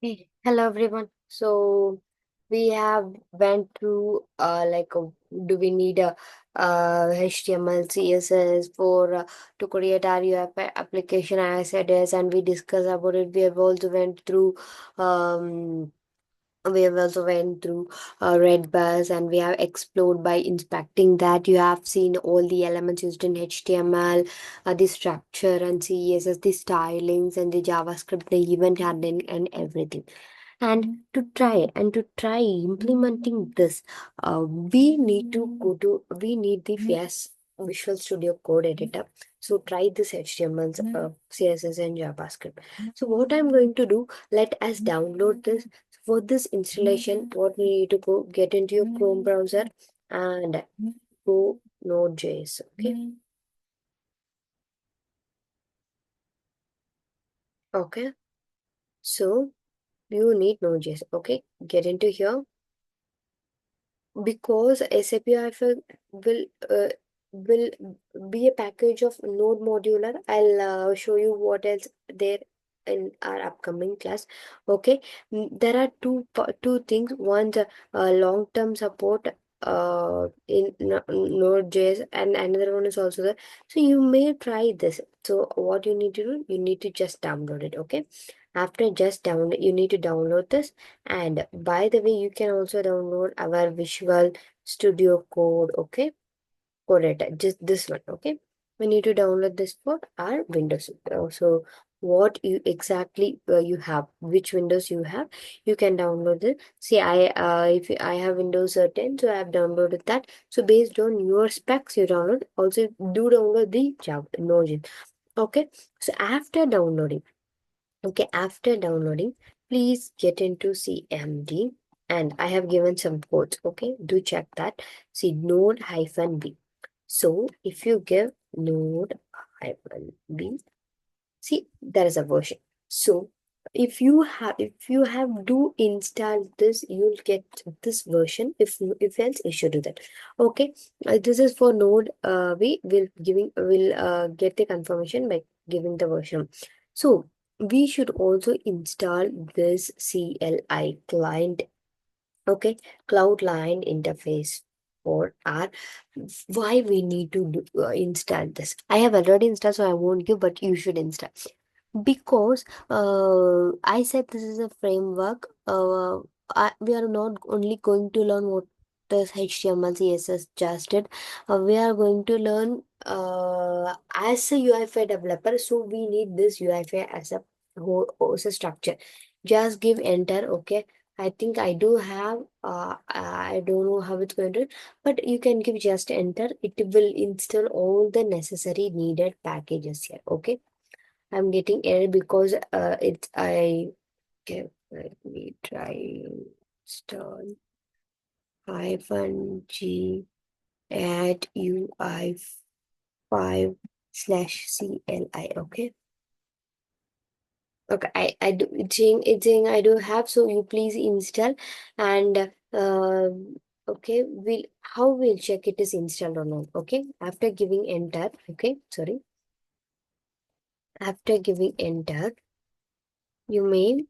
Hey, hello everyone. So we have went through do we need a HTML, CSS for to create our UI application as it is, and we discussed about it. Um we have also went through red bars, and we have explored by inspecting that. You have seen all the elements used in HTML, the structure and CSS, the stylings and the JavaScript, the event handling and everything. And to try implementing this, we need the Visual Studio Code editor. So try this HTML, CSS and JavaScript. So what I'm going to do, let us download this. For this installation, what we need to go, get into your Chrome browser and go Node.js. Okay. Okay. So you need Node.js. Okay. Get into here, because SAP UI5 will uh, will be a package of Node modular. I'll show you what else there in our upcoming class. Okay. There are two things. One, the long-term support in Node.js, and another one is also there. So you may try this. So what you need to do, you need to just download it. Okay. After just download, you need to download this. And by the way, you can also download our Visual Studio Code, okay? Code editor, just this one, okay? We need to download this for our Windows. So what you exactly you have, which Windows you have, you can download it. See, if I have Windows 10, so I have downloaded that. So based on your specs, you download. Also, do download the Java, Node. Okay. So after downloading. Okay, after downloading, please get into CMD, and I have given some codes. Okay, do check that. See node hyphen B. So if you give node hyphen B, see there is a version. So if you have do install this, you'll get this version. If else, you should do that. Okay, this is for node. We will get the confirmation by giving the version. So we should also install this CLI client. Okay, cloud line interface for our. Why we need to install this? I have already installed, so I won't give, but you should install, because I said this is a framework. We are not only going to learn what is HTML, CSS just it. We are going to learn as a UI5 developer. So we need this UI5 as a whole as a structure. Just give enter. Okay. I think I do have. I don't know how it's going to, but you can give just enter. It will install all the necessary needed packages here. Okay. I'm getting error because it's I okay, let me try install -g at UI5/CLI. Okay. Okay, I do it's saying I do have, so you please install. And okay, we'll check it is installed or not. Okay, after giving enter. Okay, sorry, after giving enter, you may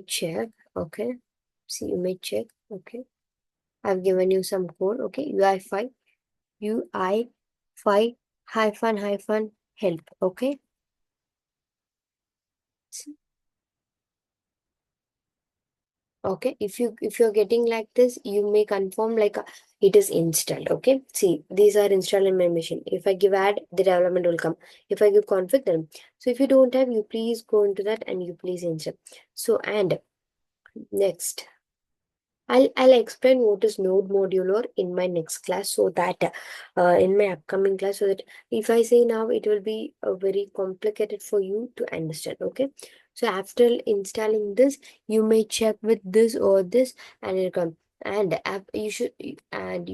check. Okay, see, you may check. Okay, I've given you some code. Okay, UI5 hyphen help. Okay. Okay, if you're getting like this, you may confirm like it is installed. Okay, see, these are installed in my machine. If I give add, the development will come. If I give config, then so if you don't have, you please go into that and you please install. So, and next, I'll explain what is node modular in my next class, so that in my upcoming class, so that if I say now, it will be very complicated for you to understand. Okay, so after installing this, you may check with this or this, and it'll come. And you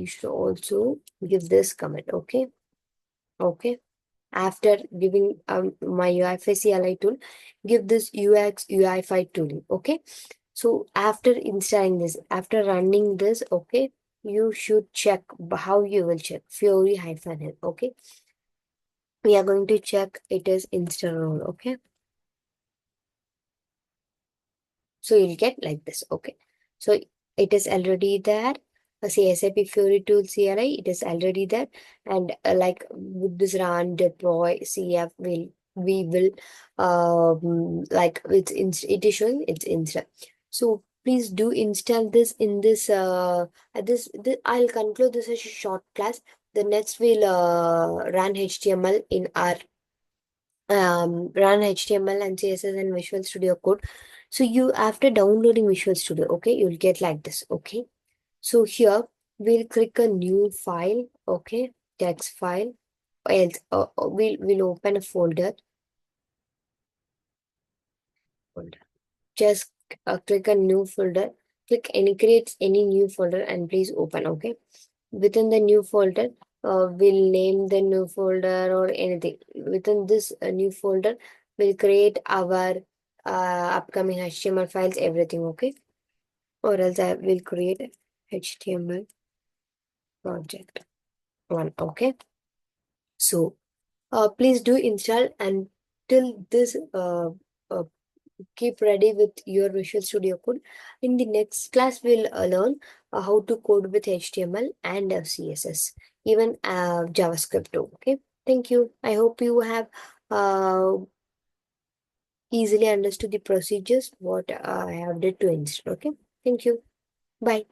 should also give this comment. Okay. Okay, after giving my UI5 CLI tool, give this UX UI5 tool. Okay, so after installing this, after running this, okay, you should check. How you will check Fiori hyphen help. Okay, we are going to check it is installed. Okay, So you'll get like this. Okay. So it is already there. Say SAP Fiori tool CLI, it is already there. And like with this run deploy CF we will like it is showing it's install. So please do install this in this this I'll conclude this as a short class. The next will run HTML in our run HTML and CSS and Visual Studio Code. So you after downloading Visual Studio, okay, you'll get like this. Okay. So here we'll click a new file. Okay, text file. Else we'll open a folder. Just click a new folder. Create any new folder and please open. Okay. Within the new folder, we'll name the new folder or anything. Within this new folder, we'll create our upcoming HTML files, everything. Okay. Or else I will create HTML project one. Okay. So please do install and till this uh, keep ready with your Visual Studio Code. In the next class, we'll learn how to code with HTML and CSS, even JavaScript too. Okay. Thank you. I hope you have uh, easily understood the procedures what I have did to install. Okay. Thank you. Bye.